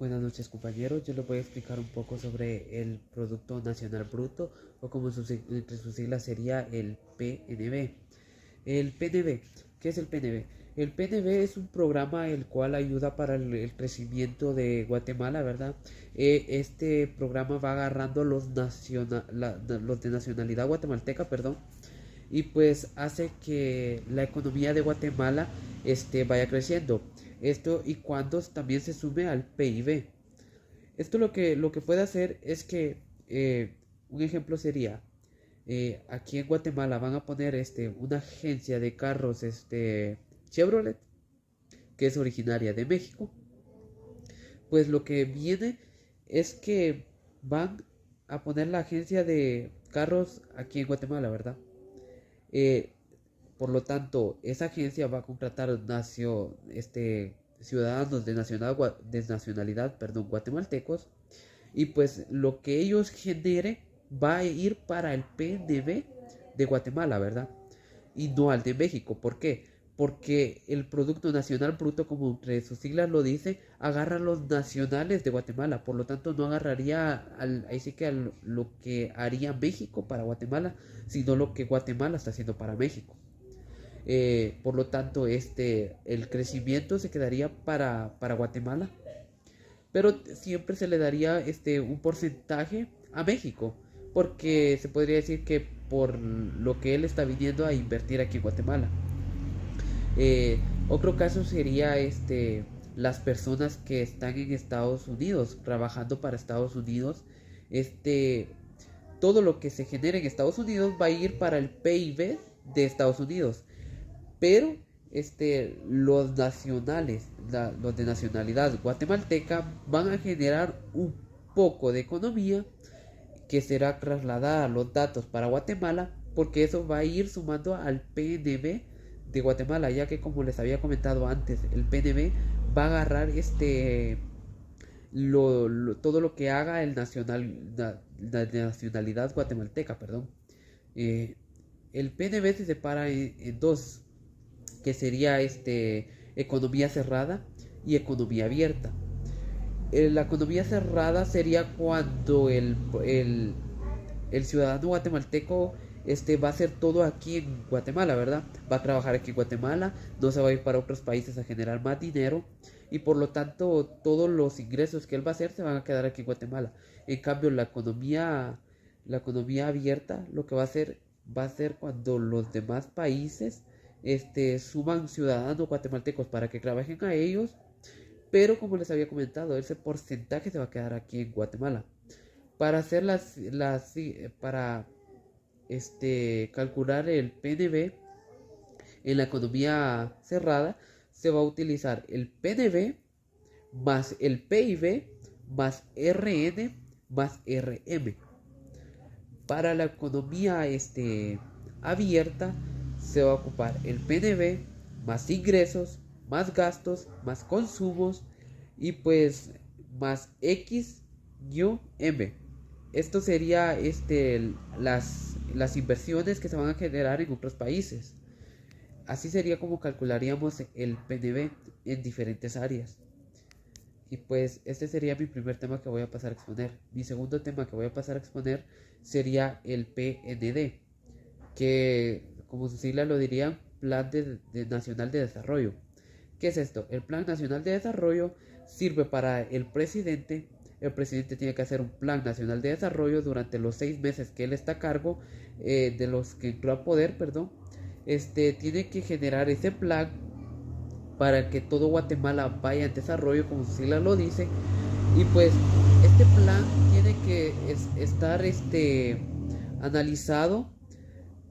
Buenas noches compañeros, yo les voy a explicar un poco sobre el Producto Nacional Bruto o como entre sus siglas sería el PNB. El PNB, ¿qué es el PNB? El PNB es un programa el cual ayuda para el crecimiento de Guatemala, ¿verdad? Este programa va agarrando los de nacionalidad guatemalteca, perdón, y pues hace que la economía de Guatemala vaya creciendo. Esto y cuando también se sume al PIB. Esto lo que puede hacer es que un ejemplo sería aquí en Guatemala van a poner una agencia de carros Chevrolet que es originaria de México. Pues lo que viene es que van a poner la agencia de carros aquí en Guatemala, ¿verdad? Eh, por lo tanto, esa agencia va a contratar ciudadanos de nacionalidad, perdón, guatemaltecos, y pues lo que ellos genere va a ir para el PNB de Guatemala, ¿verdad? Y no al de México. ¿Por qué? Porque el Producto Nacional Bruto, como entre sus siglas lo dice, agarra a los nacionales de Guatemala. Por lo tanto, no agarraría ahí sí que lo que haría México para Guatemala, sino lo que Guatemala está haciendo para México. Por lo tanto, el crecimiento se quedaría para Guatemala, pero siempre se le daría un porcentaje a México, porque se podría decir que por lo que él está viniendo a invertir aquí en Guatemala. Eh, Otro caso sería las personas que están en Estados Unidos, trabajando para Estados Unidos. Este, Todo lo que se genere en Estados Unidos va a ir para el PIB de Estados Unidos. Pero los nacionales, los de nacionalidad guatemalteca, van a generar un poco de economía que será trasladada a los datos para Guatemala, porque eso va a ir sumando al PNB de Guatemala, ya que como les había comentado antes, el PNB va a agarrar todo lo que haga la nacionalidad guatemalteca, perdón. Eh, el PNB se separa en dos, que sería economía cerrada y economía abierta. La economía cerrada sería cuando el ciudadano guatemalteco va a hacer todo aquí en Guatemala, ¿verdad? Va a trabajar aquí en Guatemala, no se va a ir para otros países a generar más dinero y por lo tanto todos los ingresos que él va a hacer se van a quedar aquí en Guatemala. En cambio, la economía abierta lo que va a ser cuando los demás países suman ciudadanos guatemaltecos para que trabajen a ellos, pero como les había comentado, ese porcentaje se va a quedar aquí en Guatemala. Para hacer para calcular el PNB en la economía cerrada, se va a utilizar el PNB más el PIB más RN más RM. Para la economía abierta se va a ocupar el PNB más ingresos, más gastos, más consumos y pues más X-M. Esto sería las inversiones que se van a generar en otros países. Así sería como calcularíamos el PNB en diferentes áreas. Y pues este sería mi primer tema que voy a pasar a exponer. Mi segundo tema que voy a pasar a exponer sería el PND, que como su sigla lo diría, Plan Nacional de Desarrollo. ¿Qué es esto? El Plan Nacional de Desarrollo sirve para el presidente. El presidente tiene que hacer un Plan Nacional de Desarrollo durante los 6 meses que él está a cargo, de los que entró a poder, perdón. Tiene que generar ese plan para que todo Guatemala vaya en desarrollo, como su sigla lo dice. Y pues este plan tiene que estar analizado,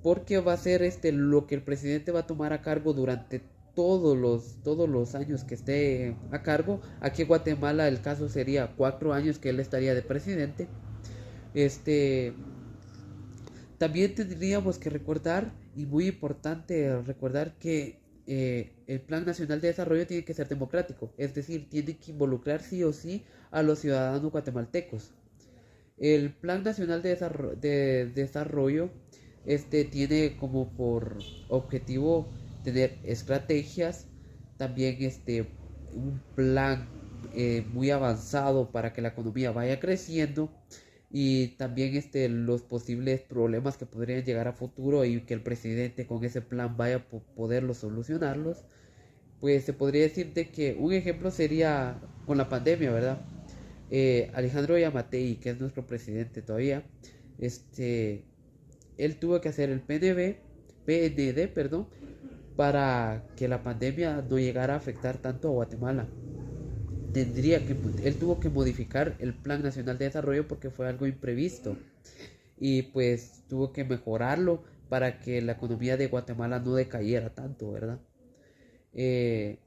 porque va a ser lo que el presidente va a tomar a cargo durante todos los años que esté a cargo. Aquí en Guatemala el caso sería 4 años que él estaría de presidente. También tendríamos que recordar, y muy importante recordar, que el Plan Nacional de Desarrollo tiene que ser democrático, es decir, tiene que involucrar sí o sí a los ciudadanos guatemaltecos. El Plan Nacional de Desarrollo tiene como por objetivo tener estrategias, también un plan muy avanzado para que la economía vaya creciendo, y también los posibles problemas que podrían llegar a futuro y que el presidente con ese plan vaya a poderlos solucionarlos. Pues se podría decir de que un ejemplo sería con la pandemia, ¿verdad? Alejandro Yamatei, que es nuestro presidente todavía, él tuvo que hacer el PND, perdón, para que la pandemia no llegara a afectar tanto a Guatemala. Él tuvo que modificar el Plan Nacional de Desarrollo porque fue algo imprevisto, y pues tuvo que mejorarlo para que la economía de Guatemala no decayera tanto, ¿verdad? Eh,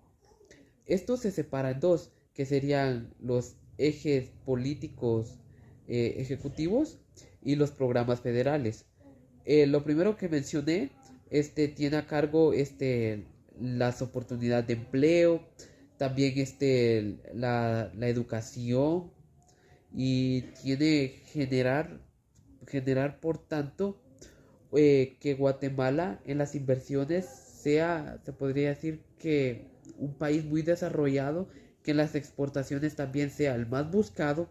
Esto se separa en dos, que serían los ejes políticos ejecutivos y los programas federales. Lo primero que mencioné, tiene a cargo las oportunidades de empleo, también la educación, y tiene generar por tanto, que Guatemala en las inversiones sea, se podría decir que un país muy desarrollado, que en las exportaciones también sea el más buscado,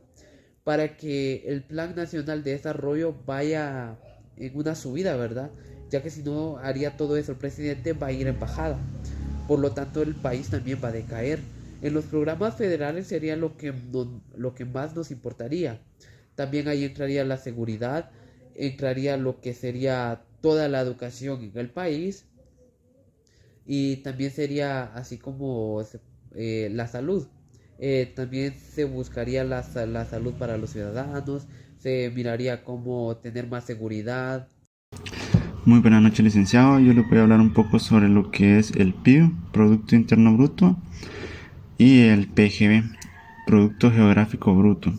para que el Plan Nacional de Desarrollo vaya en una subida, ¿verdad? Ya que si no haría todo eso, el presidente va a ir en bajada. Por lo tanto, el país también va a decaer. En los programas federales sería lo que más nos importaría. También ahí entraría la seguridad, entraría lo que sería toda la educación en el país, y también sería así como la salud. También se buscaría la salud para los ciudadanos, se miraría cómo tener más seguridad. Muy buenas noches, licenciado. Yo le voy a hablar un poco sobre lo que es el PIB, Producto Interno Bruto, y el PGB, Producto Geográfico Bruto.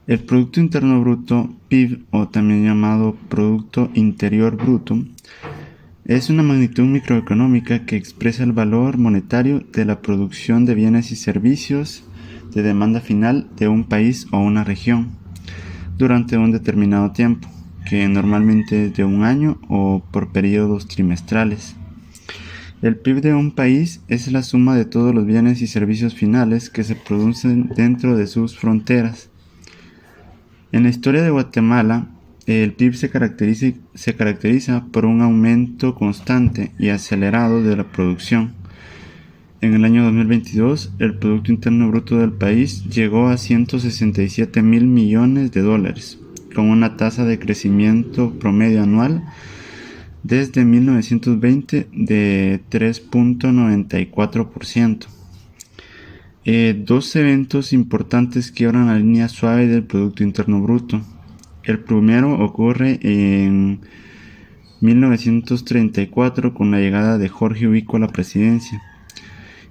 El Producto Interno Bruto, PIB, o también llamado Producto Interior Bruto, es una magnitud microeconómica que expresa el valor monetario de la producción de bienes y servicios de demanda final de un país o una región durante un determinado tiempo, que normalmente es de un año o por periodos trimestrales. El PIB de un país es la suma de todos los bienes y servicios finales que se producen dentro de sus fronteras. En la historia de Guatemala, el PIB se caracteriza por un aumento constante y acelerado de la producción. En el año 2022, el Producto Interno Bruto del país llegó a 167.000 millones de dólares, con una tasa de crecimiento promedio anual desde 1920 de 3.94%. Dos eventos importantes quiebran la línea suave del Producto Interno Bruto. El primero ocurre en 1934 con la llegada de Jorge Ubico a la presidencia,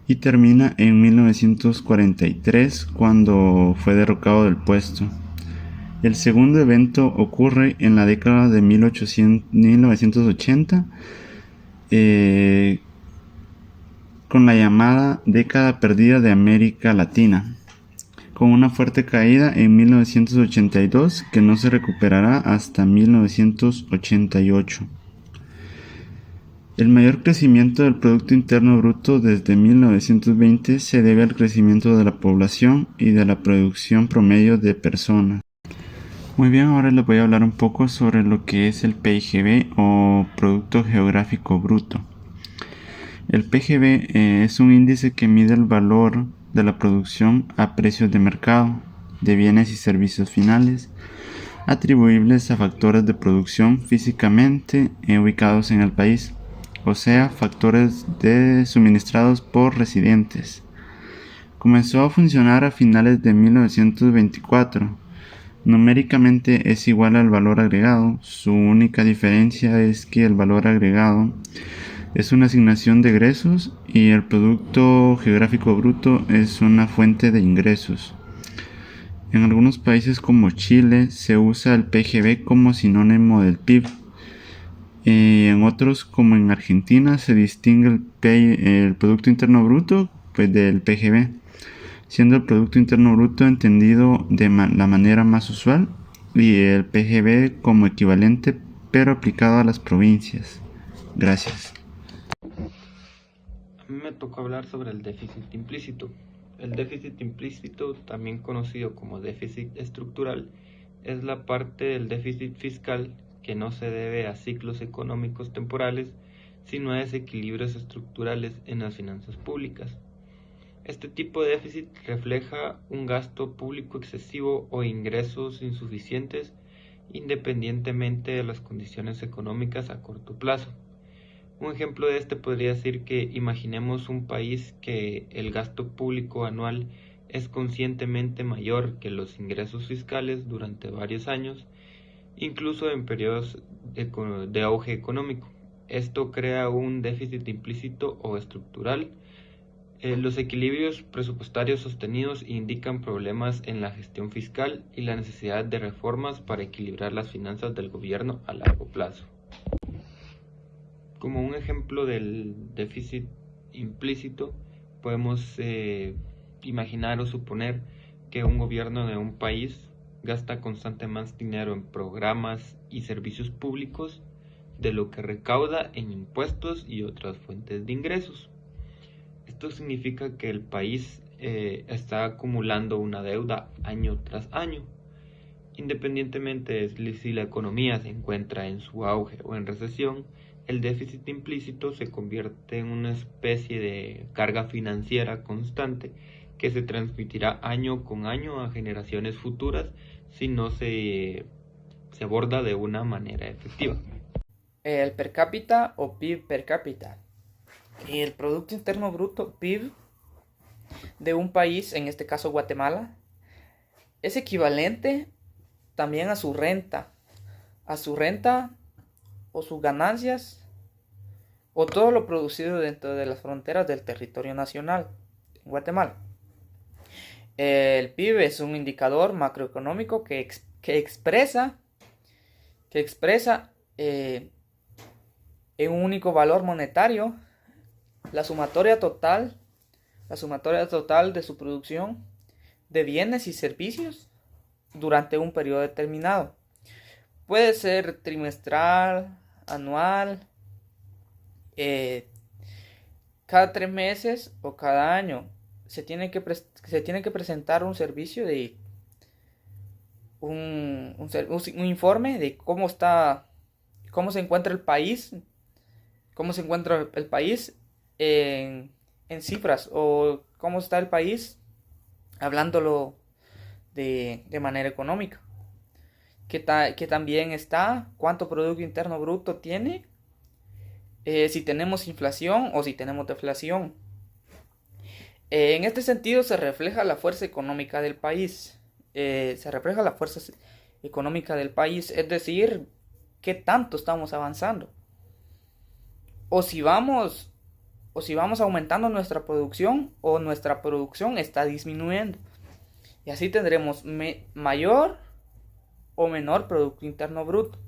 y termina en 1943 cuando fue derrocado del puesto. El segundo evento ocurre en la década de 1980, con la llamada década perdida de América Latina, con una fuerte caída en 1982 que no se recuperará hasta 1988. El mayor crecimiento del Producto Interno Bruto desde 1920 se debe al crecimiento de la población y de la producción promedio de personas. Muy bien, ahora les voy a hablar un poco sobre lo que es el PGB o Producto Geográfico Bruto. El PGB es un índice que mide el valor de la producción a precios de mercado de bienes y servicios finales atribuibles a factores de producción físicamente ubicados en el país, o sea, factores suministrados por residentes. Comenzó a funcionar a finales de 1924. Numéricamente es igual al valor agregado. Su única diferencia es que el valor agregado es una asignación de egresos y el Producto Geográfico Bruto es una fuente de ingresos. En algunos países como Chile se usa el PGB como sinónimo del PIB. En otros, como en Argentina, se distingue el Producto Interno Bruto del PGB, siendo el Producto Interno Bruto entendido de la manera más usual y el PGB como equivalente pero aplicado a las provincias. Gracias. A mí me tocó hablar sobre el déficit implícito. El déficit implícito, también conocido como déficit estructural, es la parte del déficit fiscal que no se debe a ciclos económicos temporales, sino a desequilibrios estructurales en las finanzas públicas. Este tipo de déficit refleja un gasto público excesivo o ingresos insuficientes independientemente de las condiciones económicas a corto plazo. Un ejemplo de este podría ser que imaginemos un país que el gasto público anual es conscientemente mayor que los ingresos fiscales durante varios años, incluso en periodos de auge económico. Esto crea un déficit implícito o estructural. Los equilibrios presupuestarios sostenidos indican problemas en la gestión fiscal y la necesidad de reformas para equilibrar las finanzas del gobierno a largo plazo. Como un ejemplo del déficit implícito, podemos imaginar o suponer que un gobierno de un país gasta constante más dinero en programas y servicios públicos de lo que recauda en impuestos y otras fuentes de ingresos. Esto significa que el país está acumulando una deuda año tras año, independientemente de si la economía se encuentra en su auge o en recesión. El déficit implícito se convierte en una especie de carga financiera constante que se transmitirá año con año a generaciones futuras si no se aborda de una manera efectiva. El per cápita o PIB per cápita. Y el Producto Interno Bruto, PIB, de un país, en este caso Guatemala, es equivalente también a su renta o sus ganancias o todo lo producido dentro de las fronteras del territorio nacional en Guatemala. El PIB es un indicador macroeconómico que expresa en un único valor monetario la sumatoria total de su producción de bienes y servicios durante un periodo determinado. Puede ser trimestral, anual, cada 3 meses o cada año. Se tiene que presentar un servicio de un informe de cómo se encuentra el país, en cifras, o cómo está el país hablándolo de manera económica. Que también está cuánto Producto Interno Bruto tiene, si tenemos inflación o si tenemos deflación. En este sentido se refleja la fuerza económica del país. Es decir, qué tanto estamos avanzando. O si vamos aumentando nuestra producción o nuestra producción está disminuyendo. Y así tendremos mayor o menor Producto Interno Bruto.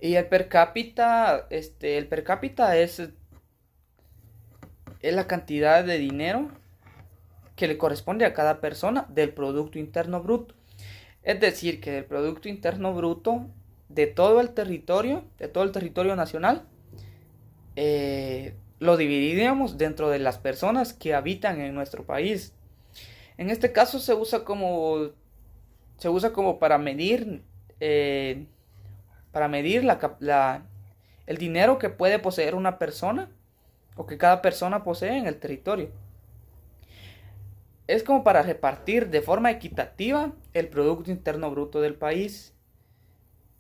Y el per cápita es la cantidad de dinero que le corresponde a cada persona del Producto Interno Bruto. Es decir, que del Producto Interno Bruto de todo el territorio nacional, lo dividiríamos dentro de las personas que habitan en nuestro país. En este caso se usa como para medir el dinero que puede poseer una persona o que cada persona posee en el territorio. Es como para repartir de forma equitativa el Producto Interno Bruto del país,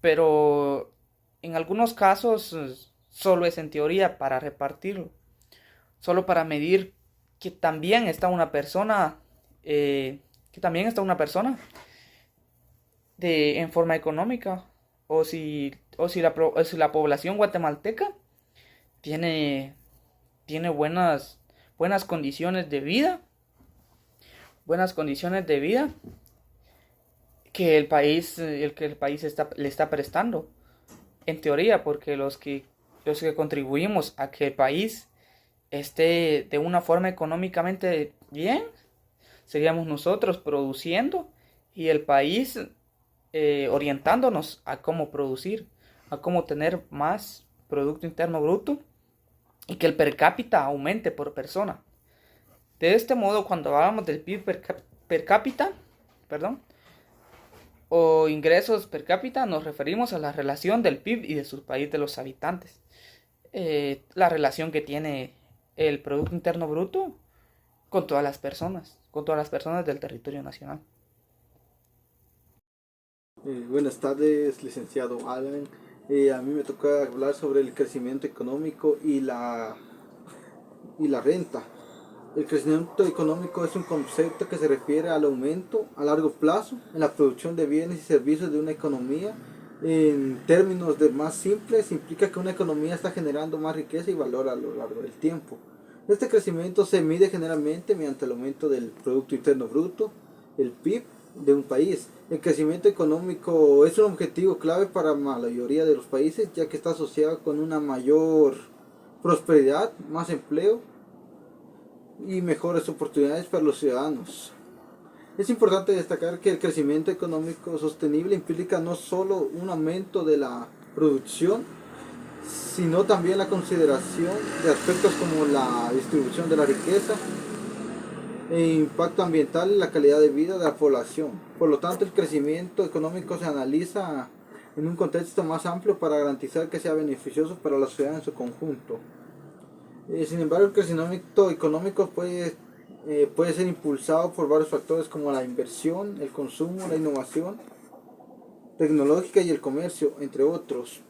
pero en algunos casos solo es en teoría para repartirlo, solo para medir que también está una persona en forma económica, o si la población guatemalteca tiene buenas condiciones de vida, que el país le está prestando, en teoría, porque los que contribuimos a que el país esté de una forma económicamente bien seríamos nosotros produciendo, y el país orientándonos a cómo producir, a cómo tener más Producto Interno Bruto y que el per cápita aumente por persona. De este modo, cuando hablamos del PIB per cápita, perdón, o ingresos per cápita, nos referimos a la relación del PIB y de su país de los habitantes. La relación que tiene el Producto Interno Bruto con todas las personas del territorio nacional. Buenas tardes, licenciado Alan. A mí me toca hablar sobre el crecimiento económico y la renta. El crecimiento económico es un concepto que se refiere al aumento a largo plazo en la producción de bienes y servicios de una economía. En términos más simples, implica que una economía está generando más riqueza y valor a lo largo del tiempo. Este crecimiento se mide generalmente mediante el aumento del Producto Interno Bruto, el PIB, de un país. El crecimiento económico es un objetivo clave para la mayoría de los países, ya que está asociado con una mayor prosperidad, más empleo y mejores oportunidades para los ciudadanos. Es importante destacar que el crecimiento económico sostenible implica no solo un aumento de la producción, sino también la consideración de aspectos como la distribución de la riqueza e impacto ambiental y la calidad de vida de la población. Por lo tanto, el crecimiento económico se analiza en un contexto más amplio para garantizar que sea beneficioso para la sociedad en su conjunto. Sin embargo, el crecimiento económico puede ser impulsado por varios factores como la inversión, el consumo, la innovación tecnológica y el comercio, entre otros.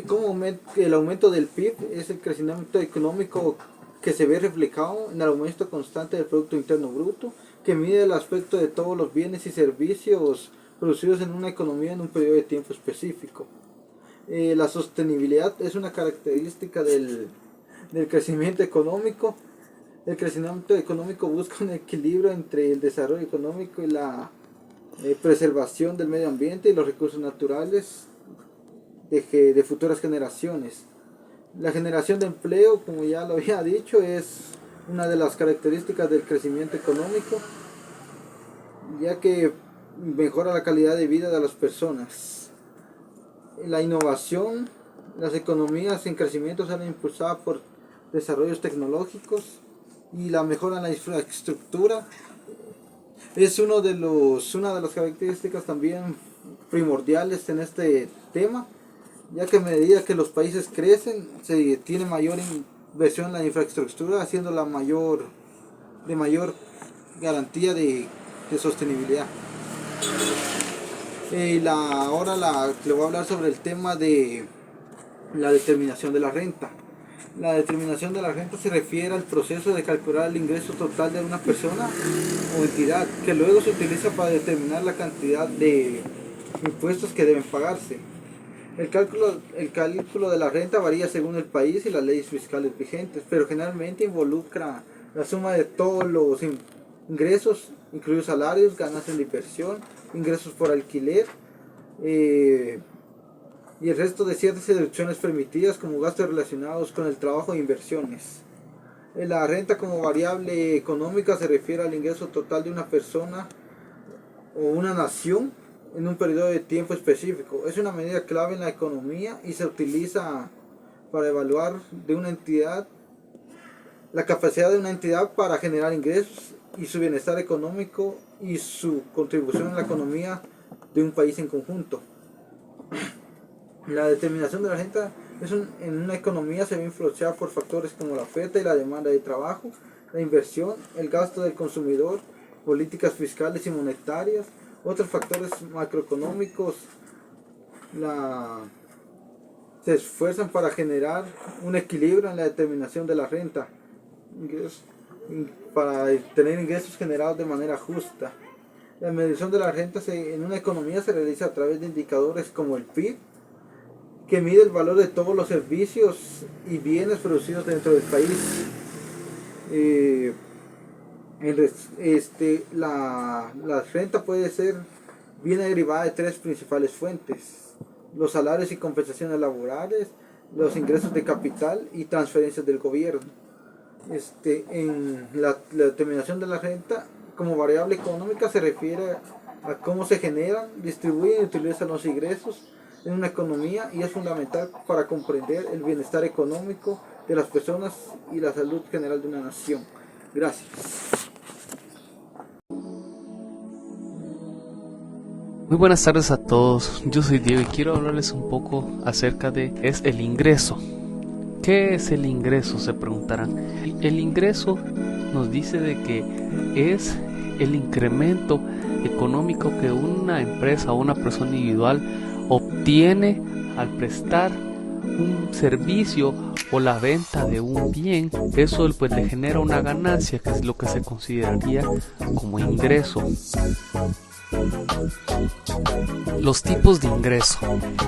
Como el aumento del PIB es el crecimiento económico que se ve reflejado en el aumento constante del Producto Interno Bruto, que mide el aspecto de todos los bienes y servicios producidos en una economía en un periodo de tiempo específico. La sostenibilidad es una característica del crecimiento económico. El crecimiento económico busca un equilibrio entre el desarrollo económico y la preservación del medio ambiente y los recursos naturales de futuras generaciones. La generación de empleo, como ya lo había dicho, es una de las características del crecimiento económico, ya que mejora la calidad de vida de las personas. La innovación, las economías en crecimiento son impulsadas por desarrollos tecnológicos y la mejora en la infraestructura es una de las características también primordiales en este tema, ya que a medida que los países crecen se tiene mayor inversión en la infraestructura, haciendo de mayor garantía de sostenibilidad. Ahora le voy a hablar sobre el tema de la determinación de la renta. La determinación de la renta se refiere al proceso de calcular el ingreso total de una persona o entidad, que luego se utiliza para determinar la cantidad de impuestos que deben pagarse. El cálculo de la renta varía según el país y las leyes fiscales vigentes, pero generalmente involucra la suma de todos los ingresos, incluidos salarios, ganancias de inversión, ingresos por alquiler y el resto de ciertas deducciones permitidas como gastos relacionados con el trabajo e inversiones. La renta como variable económica se refiere al ingreso total de una persona o una nación en un periodo de tiempo específico. Es una medida clave en la economía y se utiliza para evaluar de una entidad la capacidad de una entidad para generar ingresos y su bienestar económico y su contribución a la economía de un país en conjunto. La determinación de la renta en una economía se ve influenciada por factores como la oferta y la demanda de trabajo, la inversión, el gasto del consumidor, políticas fiscales y monetarias. Otros factores macroeconómicos se esfuerzan para generar un equilibrio en la determinación de la renta, para tener ingresos generados de manera justa. La medición de la renta en una economía se realiza a través de indicadores como el PIB, que mide el valor de todos los servicios y bienes producidos dentro del país. La renta viene derivada de tres principales fuentes: los salarios y compensaciones laborales, los ingresos de capital y transferencias del gobierno. En la determinación de la renta como variable económica se refiere a cómo se generan, distribuyen y utilizan los ingresos en una economía, y es fundamental para comprender el bienestar económico de las personas y la salud general de una nación. Gracias. Muy buenas tardes a todos, yo soy Diego y quiero hablarles un poco acerca de el ingreso. ¿Qué es el ingreso?, se preguntarán. El ingreso nos dice de que es el incremento económico que una empresa o una persona individual obtiene al prestar un servicio o la venta de un bien. Eso pues le genera una ganancia, que es lo que se consideraría como ingreso. Los tipos de ingreso.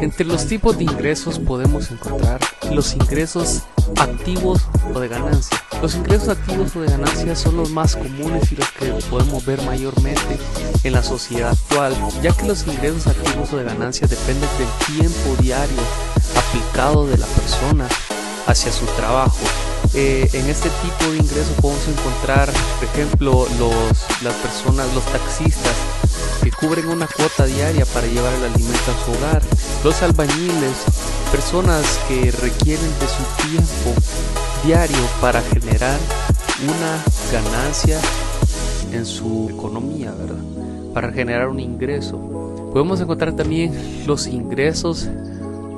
Entre los tipos de ingresos podemos encontrar los ingresos activos o de ganancia. Los ingresos activos o de ganancia son los más comunes y los que podemos ver mayormente en la sociedad actual, ya que los ingresos activos o de ganancia dependen del tiempo diario aplicado de la persona hacia su trabajo. En este tipo de ingresos podemos encontrar, por ejemplo, los taxistas que cubren una cuota diaria para llevar el alimento a su hogar, los albañiles, personas que requieren de su tiempo diario para generar una ganancia en su economía, ¿verdad? Para generar un ingreso. Podemos encontrar también los ingresos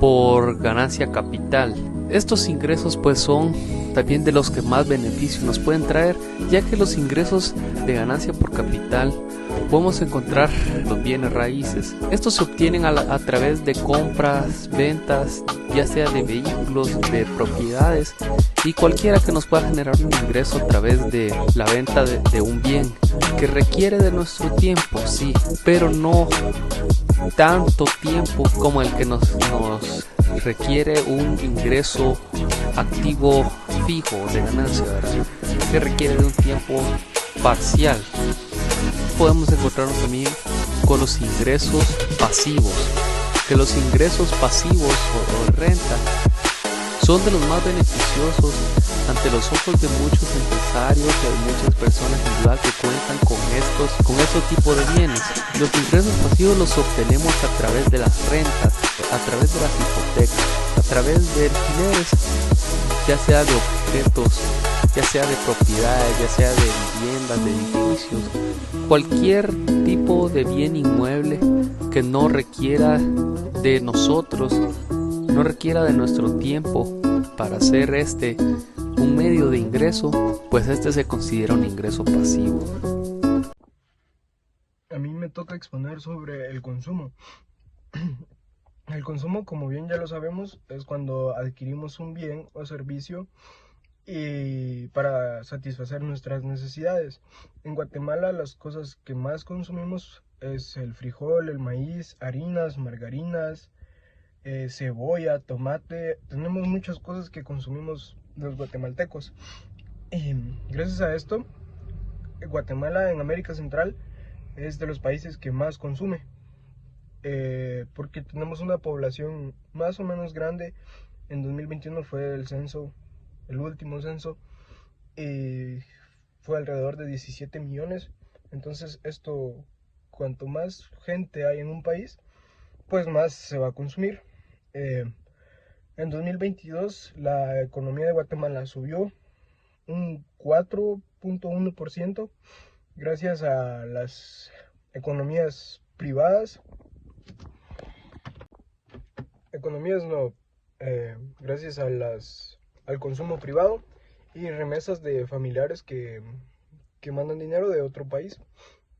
por ganancia capital. Estos ingresos pues son también de los que más beneficios nos pueden traer, ya que los ingresos de ganancia por capital podemos encontrar los bienes raíces. Estos se obtienen a través de compras, ventas, ya sea de vehículos, de propiedades y cualquiera que nos pueda generar un ingreso a través de la venta de un bien que requiere de nuestro tiempo, sí, pero no tanto tiempo como el que nos requiere un ingreso activo fijo de ganancia, ¿verdad? Que requiere de un tiempo parcial. Podemos encontrarnos también con los ingresos pasivos, que los ingresos pasivos o renta son de los más beneficiosos ante los ojos de muchos empresarios y de muchas personas individuales que cuentan con estos tipos de bienes. Los ingresos pasivos los obtenemos a través de las rentas, a través de las hipotecas, a través de alquileres, ya sea de objetos, ya sea de propiedades, ya sea de viviendas, de edificios, cualquier tipo de bien inmueble que no requiera de nosotros, no requiera de nuestro tiempo para hacer un medio de ingreso, pues se considera un ingreso pasivo. A mí me toca exponer sobre el consumo. El consumo, como bien ya lo sabemos, es cuando adquirimos un bien o servicio y para satisfacer nuestras necesidades. En Guatemala las cosas que más consumimos es el frijol, el maíz, harinas, margarinas, cebolla, tomate. Tenemos muchas cosas que consumimos los guatemaltecos. Y gracias a esto, Guatemala en América Central es de los países que más consume. Porque tenemos una población más o menos grande. En 2021 fue el último censo, y fue alrededor de 17 millones. Entonces cuanto más gente hay en un país, pues más se va a consumir. En 2022 la economía de Guatemala subió un 4.1% gracias a las economías privadas. Gracias al consumo privado y remesas de familiares que mandan dinero de otro país.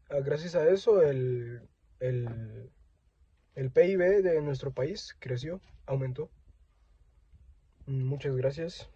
Gracias a eso el PIB de nuestro país creció, aumentó. Muchas gracias.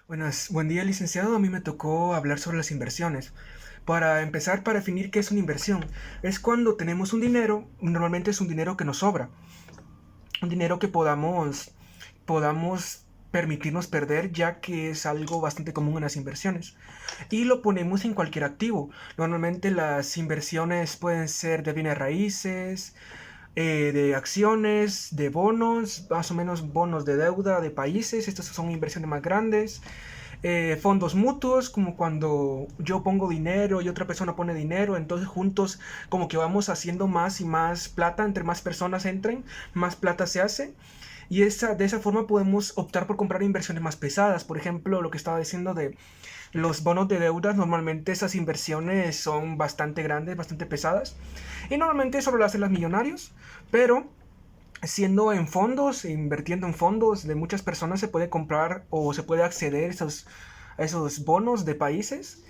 Buen día, licenciado. A mí me tocó hablar sobre las inversiones. Para empezar, para definir qué es una inversión, es cuando tenemos un dinero, normalmente es un dinero que nos sobra, un dinero que podamos permitirnos perder, ya que es algo bastante común en las inversiones. Y lo ponemos en cualquier activo. Normalmente las inversiones pueden ser de bienes raíces, de acciones, de bonos, más o menos bonos de deuda de países. Estas son inversiones más grandes. Fondos mutuos, como cuando yo pongo dinero y otra persona pone dinero, entonces juntos como que vamos haciendo más y más plata, entre más personas entren, más plata se hace. Y de esa forma podemos optar por comprar inversiones más pesadas. Por ejemplo, lo que estaba diciendo de los bonos de deudas, normalmente esas inversiones son bastante grandes, bastante pesadas. Y normalmente solo lo hacen los millonarios, pero siendo en fondos, invirtiendo en fondos de muchas personas, se puede comprar o se puede acceder a esos bonos de países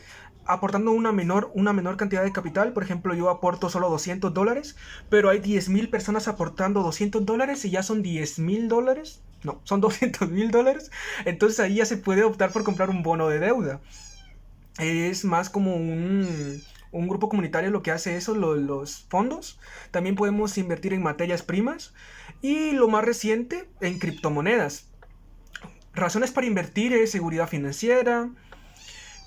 aportando una menor cantidad de capital. Por ejemplo, yo aporto solo $200, pero hay 10.000 personas aportando $200 y ya son $10.000. No, son $200.000. Entonces ahí ya se puede optar por comprar un bono de deuda. Es más como un grupo comunitario lo que hace eso, los fondos. También podemos invertir en materias primas y lo más reciente, en criptomonedas. Razones para invertir es seguridad financiera,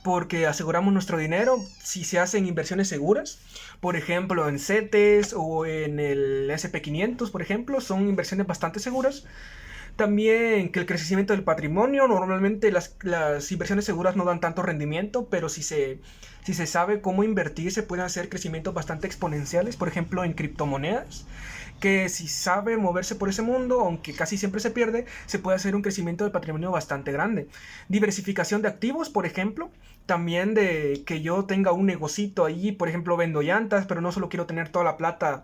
porque aseguramos nuestro dinero si se hacen inversiones seguras. Por ejemplo, en CETES o en el SP500, por ejemplo, son inversiones bastante seguras. También que el crecimiento del patrimonio, normalmente las inversiones seguras no dan tanto rendimiento, pero si se sabe cómo invertir, se pueden hacer crecimientos bastante exponenciales, por ejemplo en criptomonedas, que si sabe moverse por ese mundo, aunque casi siempre se pierde, se puede hacer un crecimiento del patrimonio bastante grande. Diversificación de activos, por ejemplo, también de que yo tenga un negocito allí, por ejemplo vendo llantas, pero no solo quiero tener toda la plata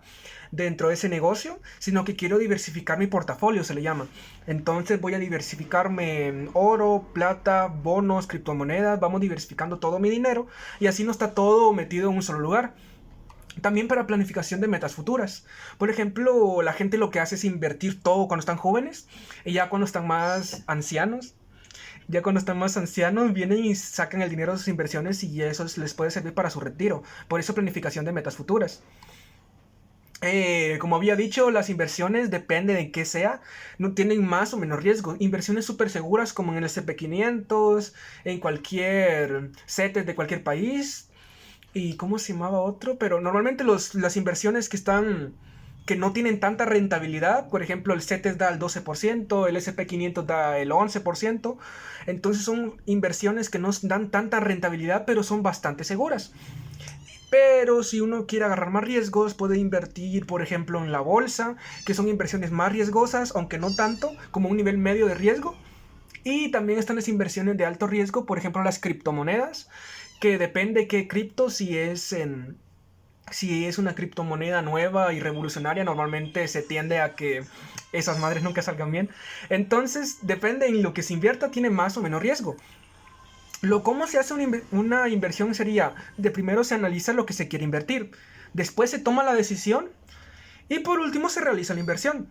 dentro de ese negocio, sino que quiero diversificar mi portafolio, se le llama. Entonces voy a diversificarme en oro, plata, bonos, criptomonedas, vamos diversificando todo mi dinero y así no está todo metido en un solo lugar. También para planificación de metas futuras. Por ejemplo, la gente lo que hace es invertir todo cuando están jóvenes y ya cuando están más ancianos, vienen y sacan el dinero de sus inversiones y eso les puede servir para su retiro. Por eso planificación de metas futuras. Como había dicho, las inversiones, depende de qué sea, no tienen más o menos riesgo. Inversiones súper seguras como en el SP500, en cualquier CETES de cualquier país. ¿Y cómo se llamaba otro? Pero normalmente las inversiones que no tienen tanta rentabilidad, por ejemplo el CETES da el 12%, el SP500 da el 11%, entonces son inversiones que no dan tanta rentabilidad, pero son bastante seguras. Pero si uno quiere agarrar más riesgos, puede invertir, por ejemplo, en la bolsa, que son inversiones más riesgosas, aunque no tanto, como un nivel medio de riesgo. Y también están las inversiones de alto riesgo, por ejemplo, las criptomonedas, que depende qué cripto, si es una criptomoneda nueva y revolucionaria, normalmente se tiende a que esas madres nunca salgan bien. Entonces, depende en lo que se invierta, tiene más o menos riesgo. ¿Cómo se hace una inversión? Sería, de primero se analiza lo que se quiere invertir, después se toma la decisión y por último se realiza la inversión.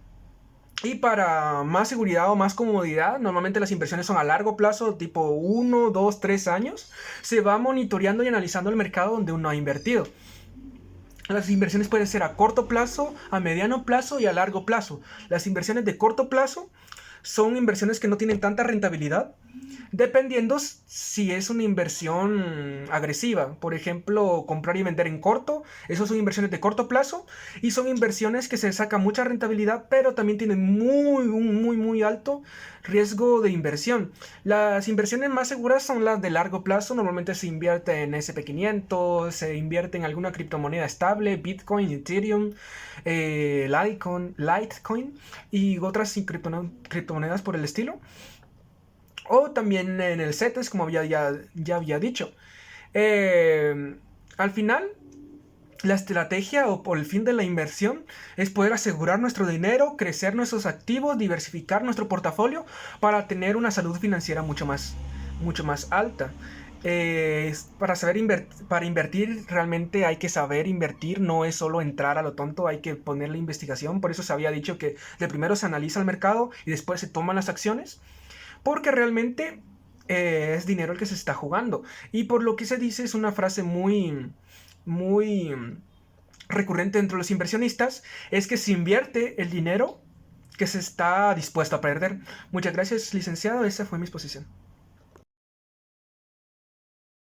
Y para más seguridad o más comodidad, normalmente las inversiones son a largo plazo, tipo 1, 2, 3 años. Se va monitoreando y analizando el mercado donde uno ha invertido. Las inversiones pueden ser a corto plazo, a mediano plazo y a largo plazo. Las inversiones de corto plazo son inversiones que no tienen tanta rentabilidad, dependiendo si es una inversión agresiva. Por ejemplo, comprar y vender en corto, esas son inversiones de corto plazo y son inversiones que se saca mucha rentabilidad, pero también tienen muy alto riesgo de inversión. Las inversiones más seguras son las de largo plazo. Normalmente se invierte en SP500, se invierte en alguna criptomoneda estable, Bitcoin, Ethereum, Litecoin y otras criptomonedas por el estilo. O también en el CETES, como ya había dicho. Al final, la estrategia o por el fin de la inversión es poder asegurar nuestro dinero, crecer nuestros activos, diversificar nuestro portafolio para tener una salud financiera mucho más alta. Para invertir realmente hay que saber invertir, no es solo entrar a lo tonto, hay que poner la investigación. Por eso se había dicho que de primero se analiza el mercado y después se toman las acciones, porque realmente es dinero el que se está jugando. Y por lo que se dice, es una frase muy recurrente entre los inversionistas, es que se invierte el dinero que se está dispuesto a perder. Muchas gracias, licenciado. Esa fue mi exposición.